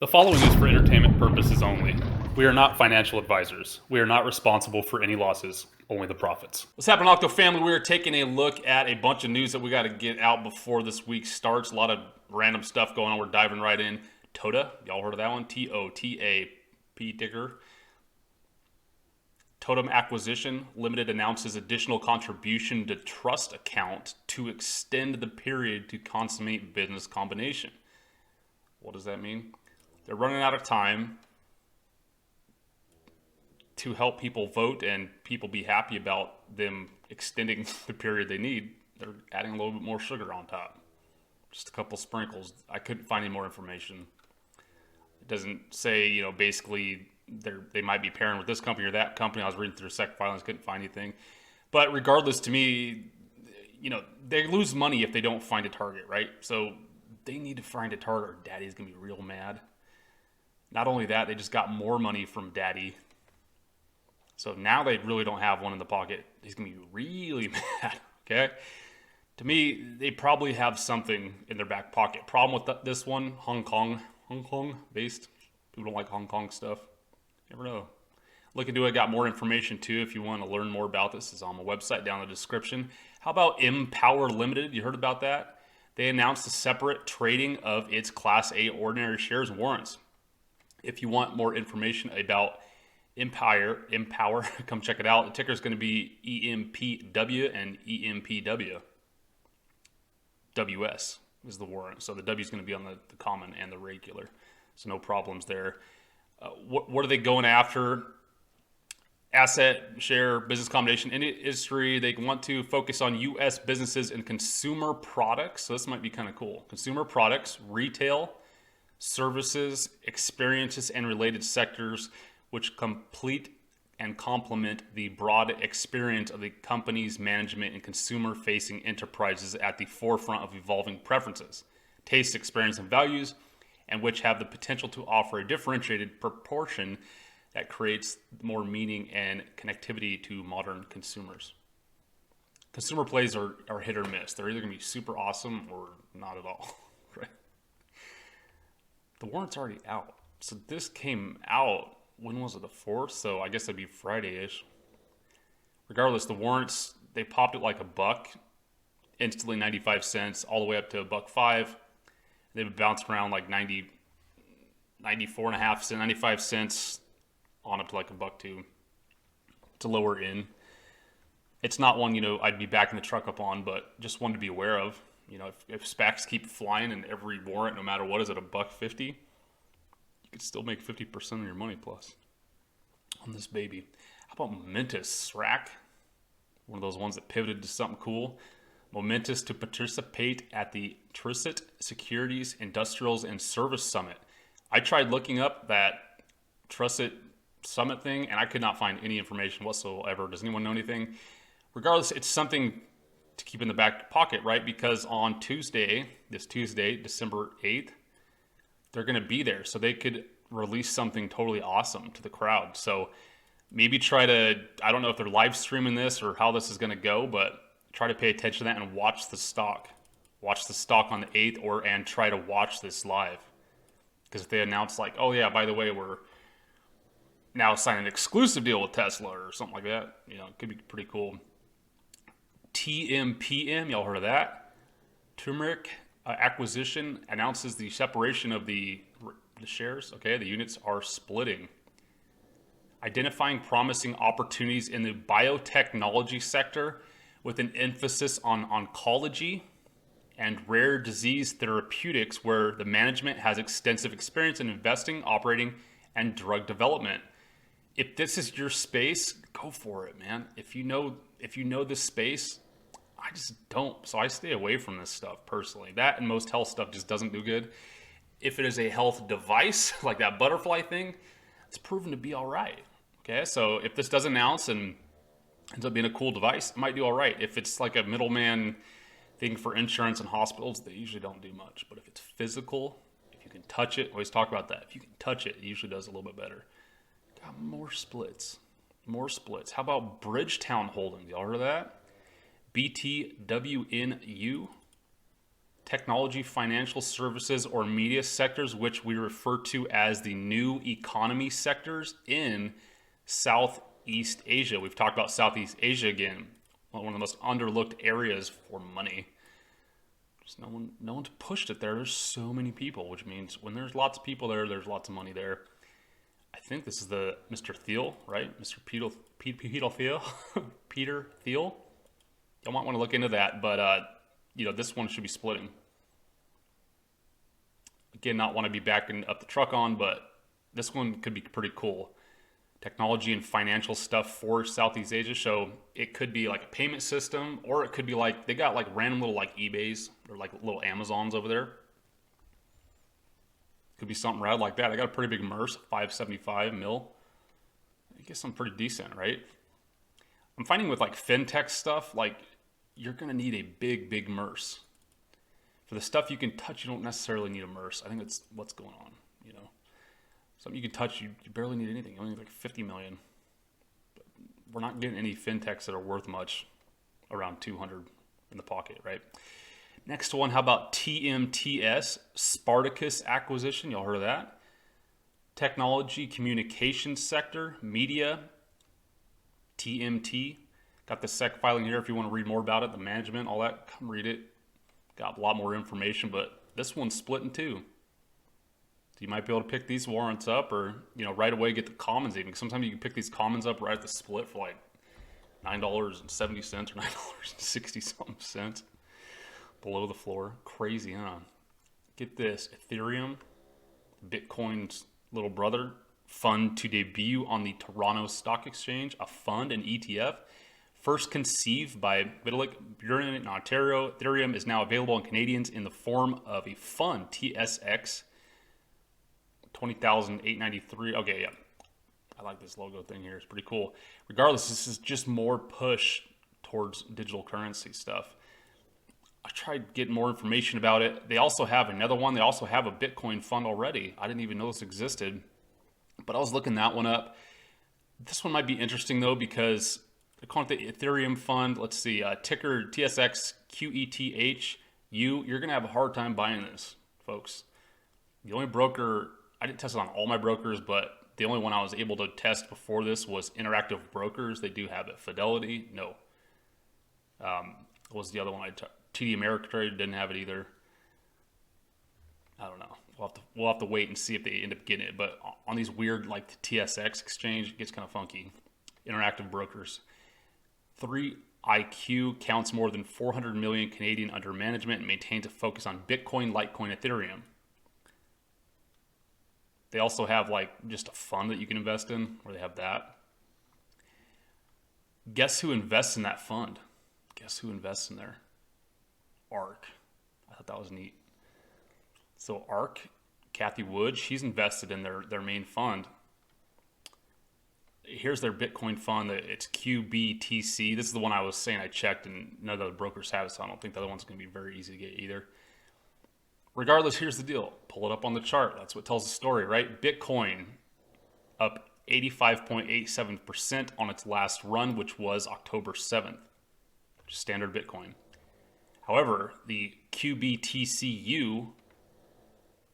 The following is for entertainment purposes only. We are not financial advisors. We are not responsible for any losses, only the profits. What's happening, Octo family? We are taking a look at a bunch of news that we got to get out before this week starts. A lot of random stuff going on. We're diving right in. TOTA, y'all heard of that one? TOTAP ticker. Totem Acquisition Limited announces additional contribution to trust account to extend the period to consummate business combination. What does that mean? They're running out of time to help people vote and people be happy about them extending the period they need. They're adding a little bit more sugar on top. Just a couple sprinkles. I couldn't find any more information. It doesn't say, basically they might be pairing with this company or that company. I was reading through SEC filings, couldn't find anything. But regardless, to me, they lose money if they don't find a target, right? So they need to find a target or Daddy's going to be real mad. Not only that, they just got more money from Daddy. So now they really don't have one in the pocket. He's going to be really mad, okay? To me, they probably have something in their back pocket. Problem with this one, Hong Kong based. People don't like Hong Kong stuff. You never know. Look into it. Got more information too if you want to learn more about this. It's on my website down in the description. How about Empower Limited? You heard about that? They announced a separate trading of its Class A ordinary shares and warrants. If you want more information about Empower, come check it out. The ticker is going to be EMPW and EMPW. WS is the warrant. So the W is going to be on the common and the regular. So no problems there. What are they going after? Asset, share, business combination industry. They want to focus on U.S. businesses and consumer products. So this might be kind of cool. Consumer products, retail, services, experiences, and related sectors, which complete and complement the broad experience of the company's management and consumer-facing enterprises at the forefront of evolving preferences, tastes, experience, and values, and which have the potential to offer a differentiated proportion that creates more meaning and connectivity to modern consumers. Consumer plays are hit or miss. They're either going to be super awesome or not at all, right? The warrant's already out. So this came out, when was it, the 4th? So I guess it'd be Friday-ish. Regardless, the warrants, they popped it like $1, instantly 95 cents, all the way up to $1.05. They've bounced around like 94.5 cents, 95 cents, on up to like $1.02 to lower in. It's not one, I'd be backing the truck up on, but just one to be aware of. If SPACs keep flying and every warrant, no matter what, is at $1.50, you could still make 50% of your money plus on this baby. How about Momentus, SRAC? One of those ones that pivoted to something cool. Momentus to participate at the Trussit Securities, Industrials, and Service Summit. I tried looking up that Trussit Summit thing, and I could not find any information whatsoever. Does anyone know anything? Regardless, it's something to keep in the back pocket, right? Because on this Tuesday, December 8th, they're going to be there. So they could release something totally awesome to the crowd. So maybe try to, I don't know if they're live streaming this or how this is going to go, but try to pay attention to that and watch the stock. Watch the stock on the 8th and try to watch this live. Because if they announce like, oh yeah, by the way, we're now signing an exclusive deal with Tesla or something like that, it could be pretty cool. TMPM, y'all heard of that? Turmeric Acquisition announces the separation of the shares. Okay, the units are splitting. Identifying promising opportunities in the biotechnology sector with an emphasis on oncology and rare disease therapeutics, where the management has extensive experience in investing, operating, and drug development. If this is your space, go for it, man. If you know this space, I just don't. So I stay away from this stuff personally. That and most health stuff just doesn't do good. If it is a health device, like that butterfly thing, it's proven to be all right. Okay, so if this does announce and ends up being a cool device, it might do all right. If it's like a middleman thing for insurance and hospitals, they usually don't do much. But if it's physical, if you can touch it, always talk about that. If you can touch it, it usually does a little bit better. Got more splits. How about Bridgetown Holdings? Y'all heard of that? BTWNU technology, financial services, or media sectors, which we refer to as the new economy sectors in Southeast Asia. We've talked about Southeast Asia again, one of the most underlooked areas for money. Just no one's pushed it there. There's so many people, which means when there's lots of people there, there's lots of money there. I think this is the Mr. Thiel, right? Mr. Peter Thiel, Peter Thiel. I might want to look into that, but this one should be splitting. Again, not want to be backing up the truck on, but this one could be pretty cool. Technology and financial stuff for Southeast Asia. So it could be like a payment system, or it could be like, they got like random little like eBays or like little Amazons over there. Could be something rad like that. I got a pretty big MERS, 575 mil. I guess I'm pretty decent, right? I'm finding with like fintech stuff, like you're going to need a big MERS. For the stuff you can touch, you don't necessarily need a MERS. I think that's what's going on, Something you can touch, you barely need anything. You only need like 50 million. But we're not getting any fintechs that are worth much, around 200 in the pocket, right? Next one, how about TMTS, Spartacus acquisition? Y'all heard of that? Technology, communications sector, media, TMT. Got the SEC filing here if you want to read more about it, the management, all that. Come read it. Got a lot more information, but this one's split in two. So you might be able to pick these warrants up or, right away get the commons even. Sometimes you can pick these commons up right at the split for like $9.70 or $9.60 something cents. Below the floor. Crazy, huh? Get this. Ethereum, Bitcoin's little brother, fund to debut on the Toronto Stock Exchange, a fund, an ETF. First conceived by Vitalik Buterin in Ontario, Ethereum is now available on Canadians in the form of a fund, TSX 20,893. Okay, yeah. I like this logo thing here. It's pretty cool. Regardless, this is just more push towards digital currency stuff. I tried getting more information about it. They also have another one. They also have a Bitcoin fund already. I didn't even know this existed, but I was looking that one up. This one might be interesting though, because they're calling it the Ethereum Fund. Let's see, ticker TSX QETH. You're going to have a hard time buying this, folks. The only broker, I didn't test it on all my brokers, but the only one I was able to test before this was Interactive Brokers. They do have it. Fidelity, no. What was the other one I took? TD Ameritrade didn't have it either. I don't know. We'll have to wait and see if they end up getting it. But on these weird, like the TSX exchange, it gets kind of funky. Interactive Brokers. 3IQ counts more than 400 million Canadian under management and maintains a focus on Bitcoin, Litecoin, Ethereum. They also have like just a fund that you can invest in, where they have that. Guess who invests in that fund? Guess who invests in there? ARK. I thought that was neat. So ARK, Kathy Wood, she's invested in their main fund. Here's their Bitcoin fund. It's QBTC. This is the one I was saying I checked, and none of the brokers have it, so I don't think the other one's going to be very easy to get either. Regardless, here's the deal. Pull it up on the chart. That's what tells the story, right? Bitcoin up 85.87% on its last run, which was October 7th. Standard Bitcoin. However, the QBTCU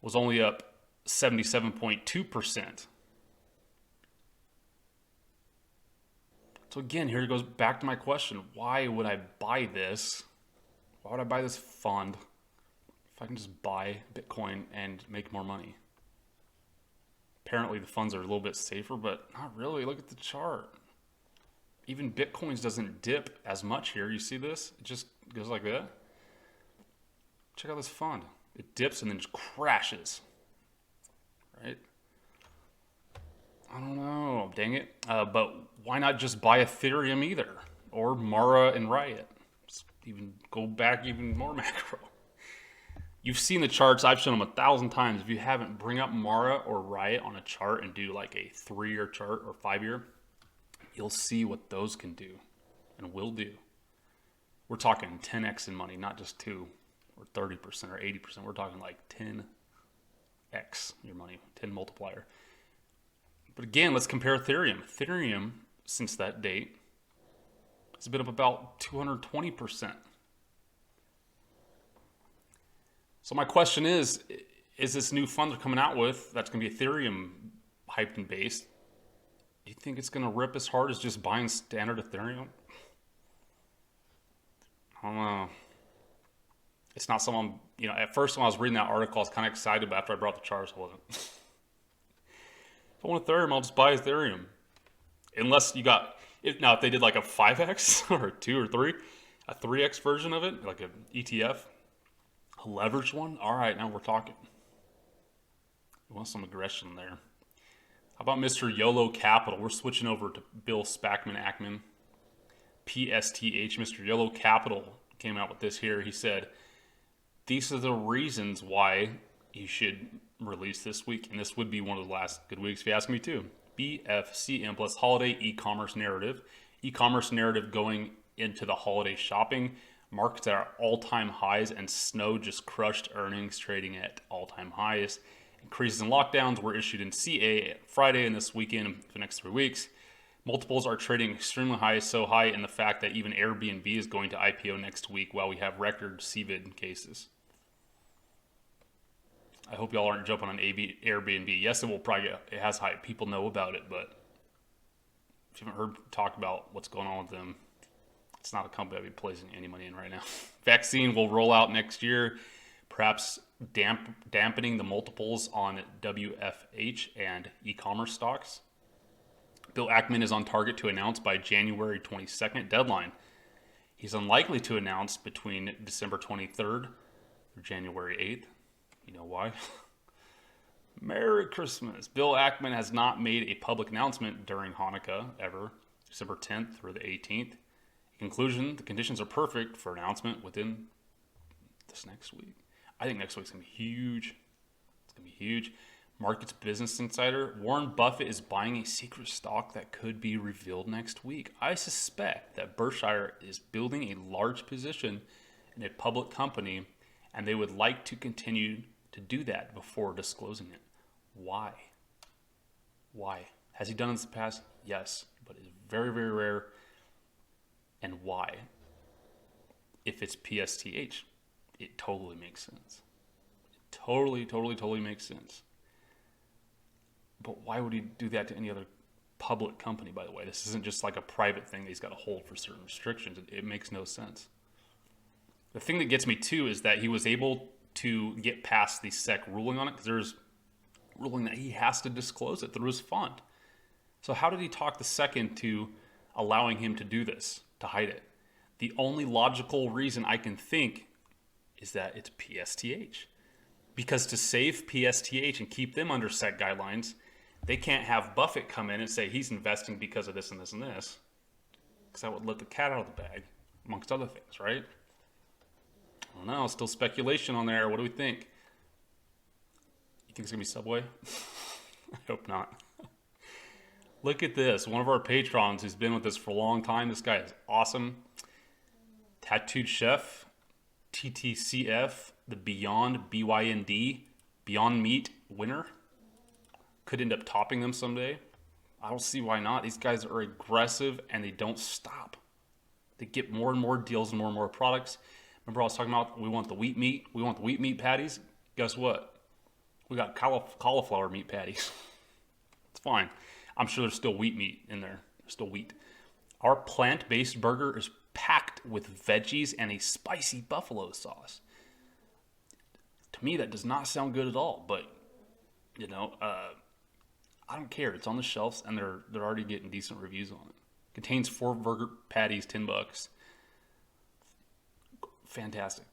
was only up 77.2%. So again, here it goes back to my question. Why would I buy this? Why would I buy this fund if I can just buy Bitcoin and make more money? Apparently the funds are a little bit safer, but not really. Look at the chart. Even Bitcoins doesn't dip as much here. You see this? It just goes like that. Check out this fund. It dips and then just crashes. Right? I don't know. Dang it. But why not just buy Ethereum either? Or Mara and Riot? Just even go back even more macro. You've seen the charts. I've shown them 1,000 times. If you haven't, bring up Mara or Riot on a chart and do like a 3-year chart or 5-year. You'll see what those can do and will do. We're talking 10x in money, not just 2 or 30% or 80%. We're talking like 10x your money, 10 multiplier. But again, let's compare Ethereum. Ethereum, since that date, has been up about 220%. So my question is this new fund they're coming out with that's going to be Ethereum hyped and based, do you think it's going to rip as hard as just buying standard Ethereum? I don't know. It's not someone, at first when I was reading that article, I was kind of excited, but after I brought the charts, I wasn't. If I want Ethereum, I'll just buy Ethereum. Unless you got, if they did like a 5x or a 2 or 3, a 3x version of it, like an ETF, a leveraged one, all right, now we're talking. You want some aggression there. How about Mr. YOLO Capital? We're switching over to Bill Ackman. PSTH, Mr. YOLO Capital came out with this here. He said, these are the reasons why you should release this week. And this would be one of the last good weeks if you ask me too. BFCM plus holiday e-commerce narrative. E-commerce narrative going into the holiday shopping. Markets at all-time highs, and snow just crushed earnings, trading at all-time highs. Increases in lockdowns were issued in CA Friday and this weekend for the next 3 weeks. Multiples are trading extremely high, so high in the fact that even Airbnb is going to IPO next week while we have record CVID cases. I hope y'all aren't jumping on Airbnb. Yes, it will probably, it has hype. People know about it, but if you haven't heard talk about what's going on with them, it's not a company I'd be placing any money in right now. Vaccine will roll out next year, perhaps dampening the multiples on WFH and e-commerce stocks. Bill Ackman is on target to announce by January 22nd deadline. He's unlikely to announce between December 23rd or January 8th. You know why? Merry Christmas. Bill Ackman has not made a public announcement during Hanukkah ever, December 10th or the 18th. In conclusion, the conditions are perfect for announcement within this next week. I think next week's going to be huge. It's going to be huge. Markets Business Insider, Warren Buffett is buying a secret stock that could be revealed next week. I suspect that Berkshire is building a large position in a public company, and they would like to continue to do that before disclosing it. Why? Why? Has he done this in the past? Yes, but it's very, very rare. And why? If it's PSTH, it totally makes sense. It totally makes sense. But why would he do that to any other public company, by the way? This isn't just like a private thing that he's got to hold for certain restrictions. It makes no sense. The thing that gets me too is that he was able to get past the SEC ruling on it, because there's ruling that he has to disclose it through his fund. So how did he talk the SEC into allowing him to do this, to hide it? The only logical reason I can think is that it's PSTH. Because to save PSTH and keep them under SEC guidelines, they can't have Buffett come in and say he's investing because of this and this and this, because that would let the cat out of the bag, amongst other things, right? I don't know. Still speculation on there. What do we think? You think it's going to be Subway? I hope not. Look at this. One of our patrons who's been with us for a long time. This guy is awesome. Tattooed Chef, TTCF, the Beyond, BYND, Beyond Meat winner. Could end up topping them someday. I don't see why not. These guys are aggressive and they don't stop. They get more and more deals and more products. Remember I was talking about we want the wheat meat. We want the wheat meat patties. Guess what? We got cauliflower meat patties. It's fine. I'm sure there's still wheat meat in there. There's still wheat. Our plant-based burger is packed with veggies and a spicy buffalo sauce. To me, that does not sound good at all. But, I don't care. It's on the shelves, and they're already getting decent reviews on it. Contains 4 burger patties, $10. Fantastic.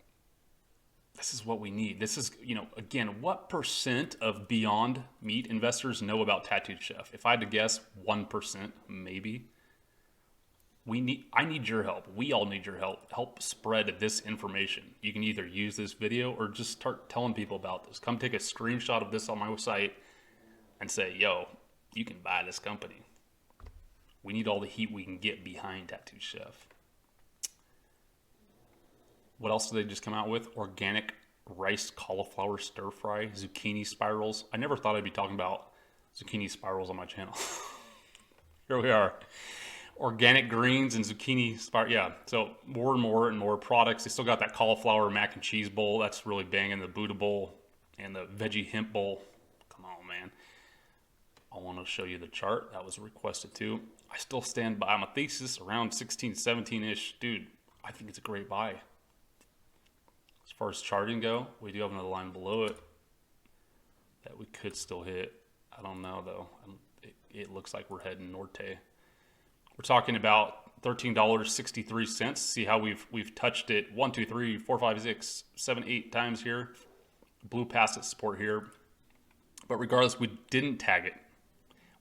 This is what we need. This is, again, what % of Beyond Meat investors know about Tattooed Chef? If I had to guess, 1%, maybe. I need your help. We all need your help. Help spread this information. You can either use this video or just start telling people about this. Come take a screenshot of this on my website and say, yo, you can buy this company. We need all the heat we can get behind Tattooed Chef. What else did they just come out with? Organic rice cauliflower stir fry, zucchini spirals. I never thought I'd be talking about zucchini spirals on my channel. Here we are. organic greens and zucchini spire. Yeah, so more and more products. They still got that cauliflower mac and cheese bowl. That's really banging. The Buddha bowl and the veggie hemp bowl. Come on, man. I want to show you the chart. That was requested too. I still stand by my thesis around 16, 17-ish. Dude, I think it's a great buy. As far as charting go, we do have another line below it that we could still hit. I don't know, though. It looks like we're heading norte. We're talking about $13.63. See how we've touched it 1, 2, 3, 4, 5, 6, 7, 8 times here. Blew past its support here. But regardless, we didn't tag it.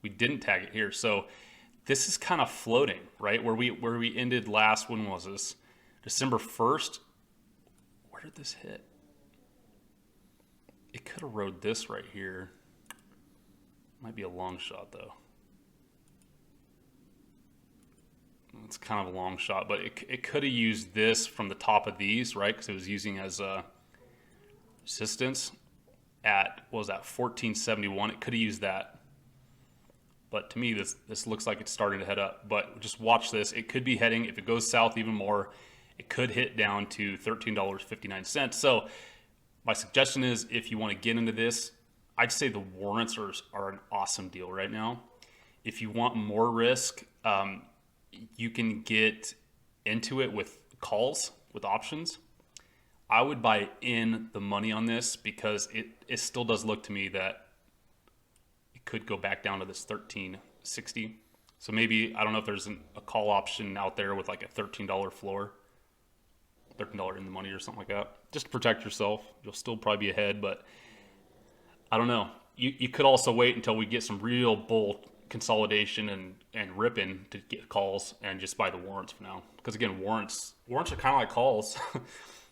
We didn't tag it here. So this is kind of floating, right? Where we ended last, when was this? December 1st. Where did this hit? It could have rode this right here. Might be a long shot though. It's kind of a long shot, but it could have used this from the top of these, right? Because it was using as a resistance at, what was that, 1471. It could have used that. But to me, this looks like it's starting to head up. But just watch this. It could be heading, if it goes south even more, it could hit down to $13.59. So my suggestion is, if you want to get into this, I'd say the warrants are an awesome deal right now. If you want more risk, you can get into it with calls, with options. I would buy in the money on this because it still does look to me that it could go back down to this 1360. So maybe, I don't know if there's a call option out there with like a $13 floor, $13 in the money or something like that. Just to protect yourself. You'll still probably be ahead, but I don't know. You could also wait until we get some real bull consolidation and ripping to get calls and just buy the warrants for now. Because again, warrants are kind of like calls,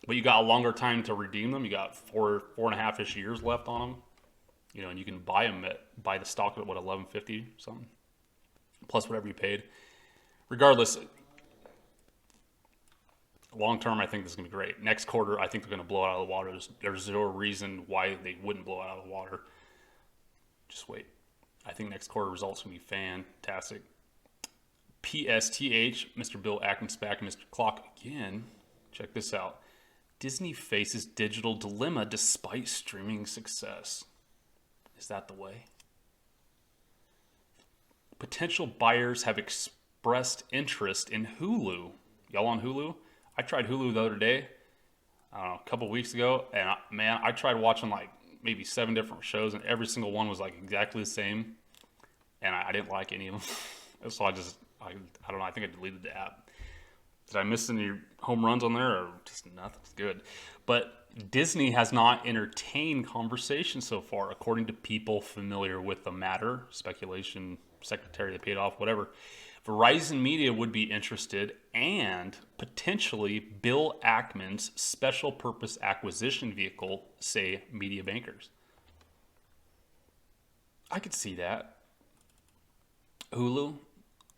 but you got a longer time to redeem them. You got 4.5-ish years left on them. You know, and you can buy the stock at what, $11.50 something, plus whatever you paid. Regardless, long term, I think this is gonna be great. Next quarter, I think they're gonna blow it out of the water. There's zero reason why they wouldn't blow it out of the water. Just wait. I think next quarter results gonna be fantastic. PSTH, Mr. Bill Ackman's back, Mr. Clock again. Check this out. Disney faces digital dilemma despite streaming success. Is that the way? Potential buyers have expressed interest in Hulu. Y'all on Hulu? I tried Hulu the other day, a couple weeks ago, and I tried watching like maybe 7 different shows, and every single one was like exactly the same, and I didn't like any of them. So I don't know, I think I deleted the app. Did I miss any home runs on there, or just nothing's good? But Disney has not entertained conversation so far, according to people familiar with the matter. Speculation, secretary they paid off, whatever. Verizon Media would be interested, and potentially Bill Ackman's special purpose acquisition vehicle, say media bankers. I could see that. Hulu,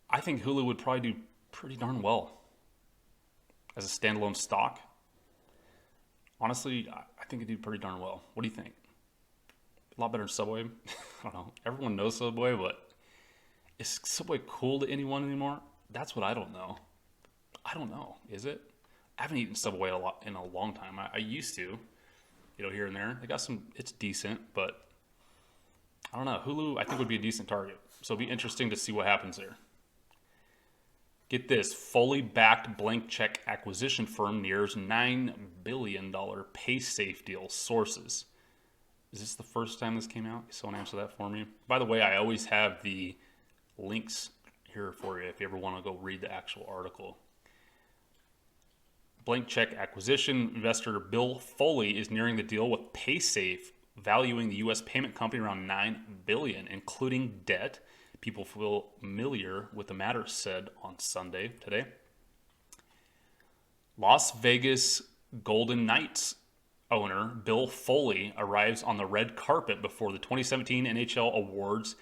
I think Hulu would probably do pretty darn well as a standalone stock. Honestly, I think it'd do pretty darn well. What do you think? A lot better than Subway? I don't know. Everyone knows Subway, but is Subway cool to anyone anymore? That's what I don't know. I don't know. Is it? I haven't eaten Subway in a long time. I used to, here and there. They got some, it's decent, but I don't know. Hulu, I think, would be a decent target. So it'll be interesting to see what happens there. Get this, fully backed blank check acquisition firm nears $9 billion PaySafe deal. Sources. Is this the first time this came out? Someone answer that for me. By the way, I always have the links here for you if you ever want to go read the actual article. Blank check acquisition. Investor Bill Foley is nearing the deal with PaySafe, valuing the U.S. payment company around $9 billion, including debt. People familiar with the matter said on Sunday today. Las Vegas Golden Knights owner Bill Foley arrives on the red carpet before the 2017 NHL Awards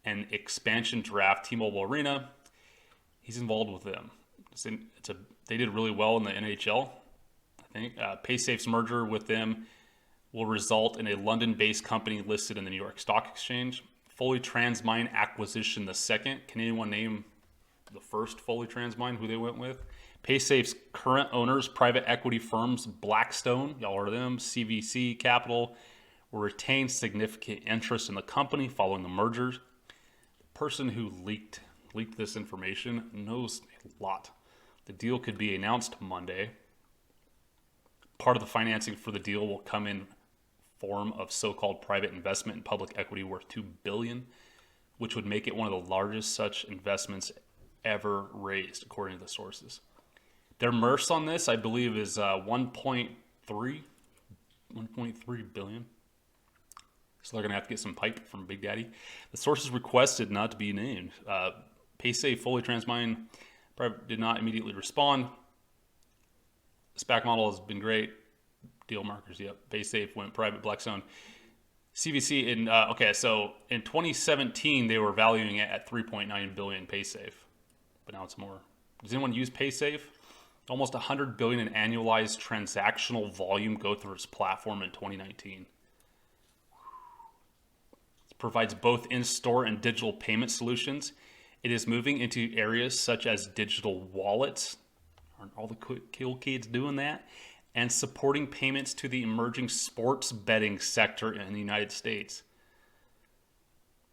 and expansion draft T-Mobile Arena. He's involved with them. They did really well in the NHL, I think. PaySafe's merger with them will result in a London-based company listed in the New York Stock Exchange. Foley Transmine acquisition the second. Can anyone name the first fully transmine, who they went with. PaySafe's current owners, private equity firms Blackstone, y'all heard of them, CVC Capital, will retain significant interest in the company following the merger. The person who leaked this information knows a lot. The deal could be announced Monday. Part of the financing for the deal will come in form of so-called private investment in public equity worth $2 billion, which would make it one of the largest such investments ever raised, according to the sources. Their MERS on this, I believe, is 1.3 billion. So they're going to have to get some pipe from Big Daddy. The sources requested not to be named. PaySafe fully transmine did not immediately respond. SPAC model has been great. Deal markers, yep. PaySafe went private, Blackstone. CVC so in 2017 they were valuing it at 3.9 billion PaySafe, but now it's more. Does anyone use PaySafe? Almost 100 billion in annualized transactional volume go through its platform in 2019. It provides both in-store and digital payment solutions. It is moving into areas such as digital wallets. Aren't all the cool kids doing that? And supporting payments to the emerging sports betting sector in the United States.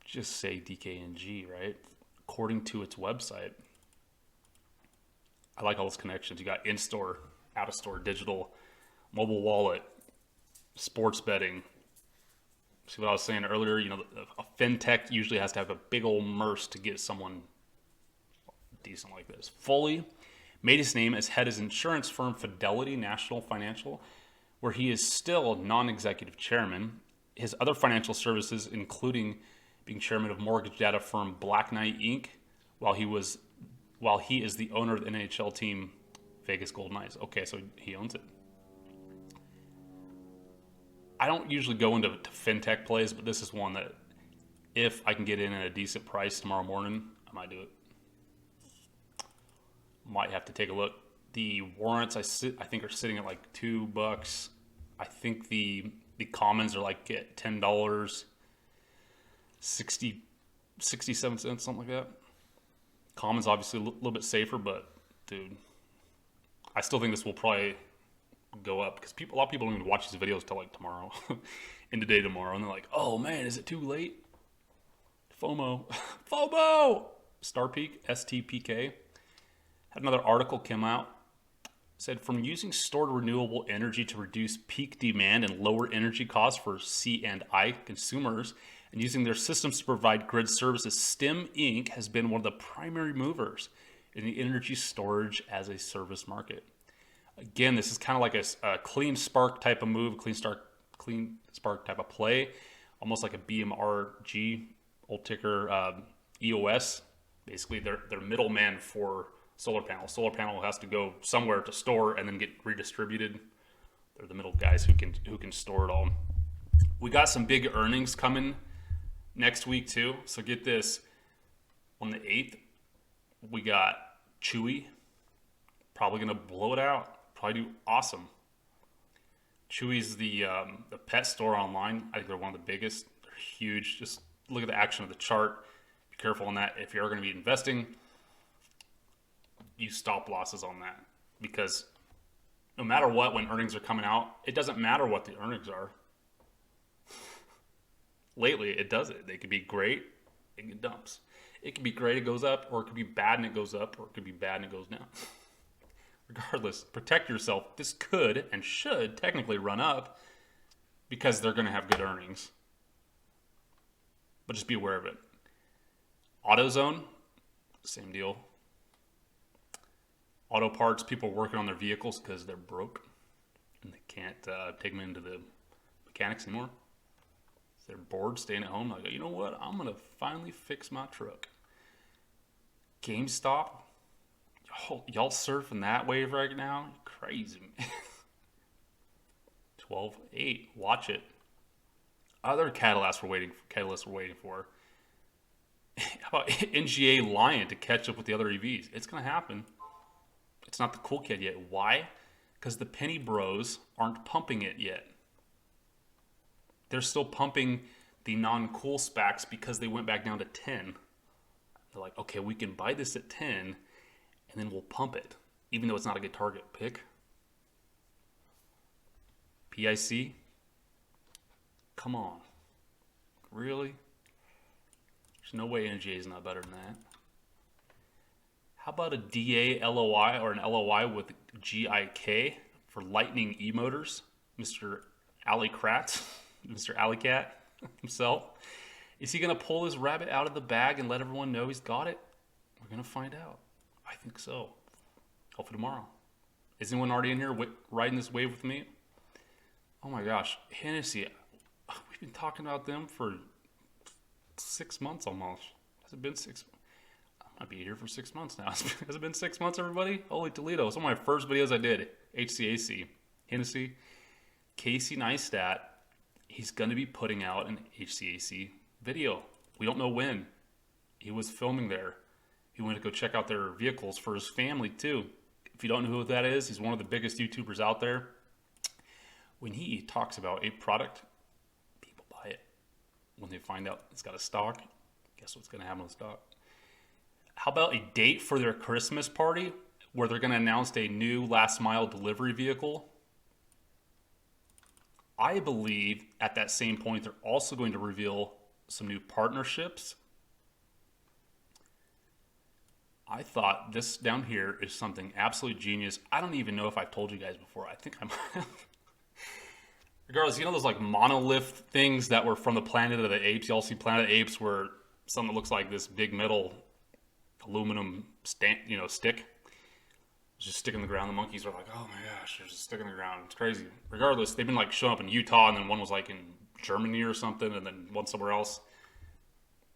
Just say DKNG, right? According to its website. I like all those connections. You got in-store, out-of-store, digital, mobile wallet, sports betting. See what I was saying earlier? You know, a fintech usually has to have a big old MERS to get someone decent like this. Fully made his name as head of his insurance firm Fidelity National Financial, where he is still non-executive chairman. His other financial services, including being chairman of mortgage data firm Black Knight Inc., while he is the owner of the NHL team Vegas Golden Knights. Okay, so he owns it. I don't usually go into fintech plays, but this is one that if I can get in at a decent price tomorrow morning, I might do it. Might have to take a look. The warrants I think are sitting at like $2. I think the commons are like at $10, 67 cents, something like that. Commons obviously a little bit safer, but dude, I still think this will probably go up because a lot of people don't even watch these videos till like tomorrow, in the day tomorrow, and they're like, "Oh man, is it too late?" FOMO, FOMO. Starpeak, STPK, had another article come out. Said from using stored renewable energy to reduce peak demand and lower energy costs for C&I consumers, and using their systems to provide grid services, Stem Inc. has been one of the primary movers in the energy storage as a service market. Again, this is kind of like a clean spark type of move, clean spark type of play, almost like a BMRG, old ticker EOS. Basically, they're middleman for solar panel. Solar panel has to go somewhere to store and then get redistributed. They're the middle guys who can store it all. We got some big earnings coming next week too. So get this, on the 8th, we got Chewy, probably gonna blow it out. Probably do awesome. Chewy's the pet store online. I think they're one of the biggest. They're huge. Just look at the action of the chart. Be careful on that. If you're going to be investing, use stop losses on that, because no matter what, when earnings are coming out, it doesn't matter what the earnings are. Lately, it does it. They could be great, it dumps. It could be great, it goes up, or it could be bad and it goes up, or it could be bad and it goes down. Regardless, protect yourself. This could and should technically run up because they're going to have good earnings. But just be aware of it. Autozone, same deal. Auto parts, people working on their vehicles because they're broke and they can't take them into the mechanics anymore. They're bored staying at home. Like, you know what? I'm going to finally fix my truck. GameStop. Y'all surfing that wave right now? You're crazy, man. 12.8. Watch it. Other catalysts we're waiting for. How about NGA Lion to catch up with the other EVs? It's going to happen. It's not the cool kid yet. Why? Because the penny bros aren't pumping it yet. They're still pumping the non-cool SPACs because they went back down to 10. They're like, okay, we can buy this at 10 and then we'll pump it, even though it's not a good target pick. PIC? Come on. Really? There's no way NGA is not better than that. How about a DA LOI or an LOI with GIK for Lightning E-Motors? Mr. Ali Kratz, Mr. Alley Cat himself. Is he going to pull his rabbit out of the bag and let everyone know he's got it? We're going to find out. I think so. Hopefully tomorrow. Is anyone already in here riding this wave with me? Oh my gosh. Hennessy. We've been talking about them for 6 months almost. Has it been 6 months? I might be here for 6 months now. Has it been 6 months, everybody? Holy Toledo. Some of my first videos I did. HCAC. Hennessy. Casey Neistat. He's going to be putting out an HCAC video. We don't know when. He was filming there. He went to go check out their vehicles for his family too. If you don't know who that is, he's one of the biggest YouTubers out there. When he talks about a product, people buy it. When they find out it's got a stock, guess what's going to happen with stock? How about a date for their Christmas party where they're going to announce a new last mile delivery vehicle? I believe at that same point, they're also going to reveal some new partnerships. I thought this down here is something absolutely genius. I don't even know if I've told you guys before. I think I might have. Regardless, you know those like monolith things that were from the Planet of the Apes? Y'all see Planet of the Apes where something that looks like this big metal aluminum stick? Just sticking in the ground. The monkeys are like, oh my gosh, they're just sticking in the ground. It's crazy. Regardless, they've been like showing up in Utah, and then one was like in Germany or something, and then one somewhere else.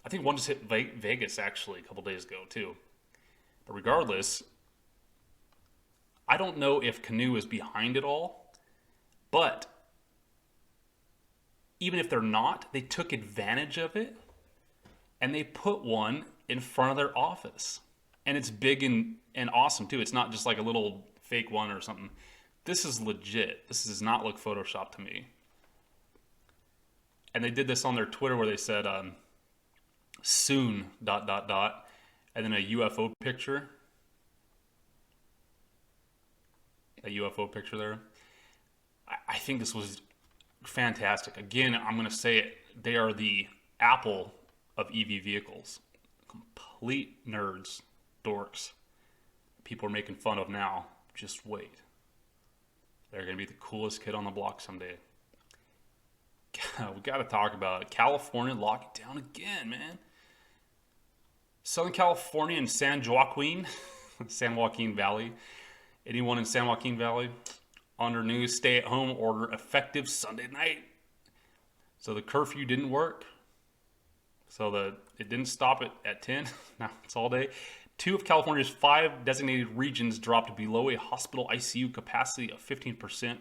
I think one just hit Vegas actually a couple days ago too. But regardless, I don't know if Canoe is behind it all, but even if they're not, they took advantage of it and they put one in front of their office. And it's big and awesome too. It's not just like a little fake one or something. This is legit. This does not look Photoshopped to me. And they did this on their Twitter where they said, soon, ... and then a UFO picture. A UFO picture there. I think this was fantastic. Again, I'm going to say it. They are the Apple of EV vehicles. Complete nerds, dorks. People are making fun of now. Just wait. They're going to be the coolest kid on the block someday. We got to talk about it. California locked down again, man. Southern California and San Joaquin Valley. Anyone in San Joaquin Valley? Under new stay-at-home order effective Sunday night. So the curfew didn't work. So it didn't stop at 10. No, it's all day. 2 of California's 5 designated regions dropped below a hospital ICU capacity of 15%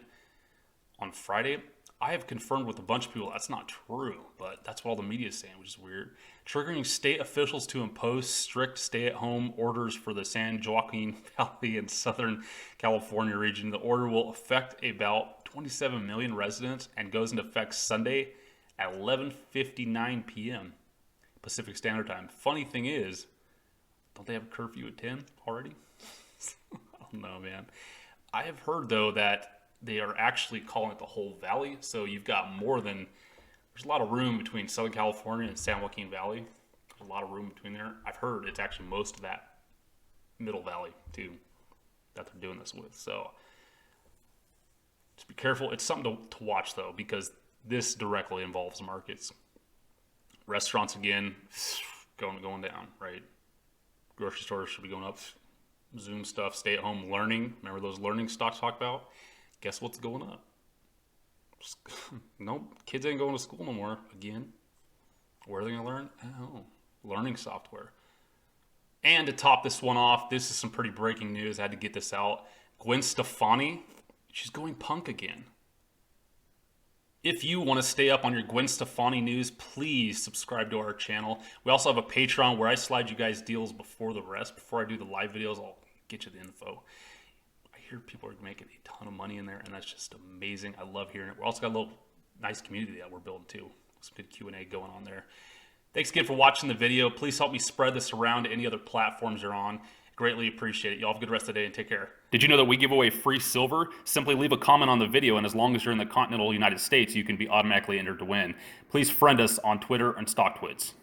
on Friday. I have confirmed with a bunch of people that's not true, but that's what all the media is saying, which is weird. Triggering state officials to impose strict stay-at-home orders for the San Joaquin Valley and Southern California region. The order will affect about 27 million residents and goes into effect Sunday at 11:59 p.m. Pacific Standard Time. Funny thing is, don't they have a curfew at 10 already? I don't know, man. I have heard, though, that they are actually calling it the whole valley. So you've got there's a lot of room between Southern California and San Joaquin Valley. There's a lot of room between there. I've heard it's actually most of that middle valley too that they're doing this with. So just be careful. It's something to watch though, because this directly involves markets. Restaurants again, going down, right? Grocery stores should be going up. Zoom stuff, stay at home learning. Remember those learning stocks talked about? Guess what's going up? Nope, kids ain't going to school no more again. Where are they going to learn? Oh, learning software. And to top this one off, this is some pretty breaking news. I had to get this out. Gwen Stefani, she's going punk again. If you want to stay up on your Gwen Stefani news, please subscribe to our channel. We also have a Patreon where I slide you guys deals before the rest. Before I do the live videos, I'll get you the info. I hear people are making a ton of money in there, and that's just amazing. I love hearing it. We're also got a little nice community that we're building too. Some good Q&A going on there. Thanks again for watching the video. Please help me spread this around to any other platforms you're on. Greatly appreciate it. Y'all have a good rest of the day and take care. Did you know that we give away free silver? Simply leave a comment on the video, and as long as you're in the continental United States, you can be automatically entered to win. Please friend us on Twitter and StockTwits.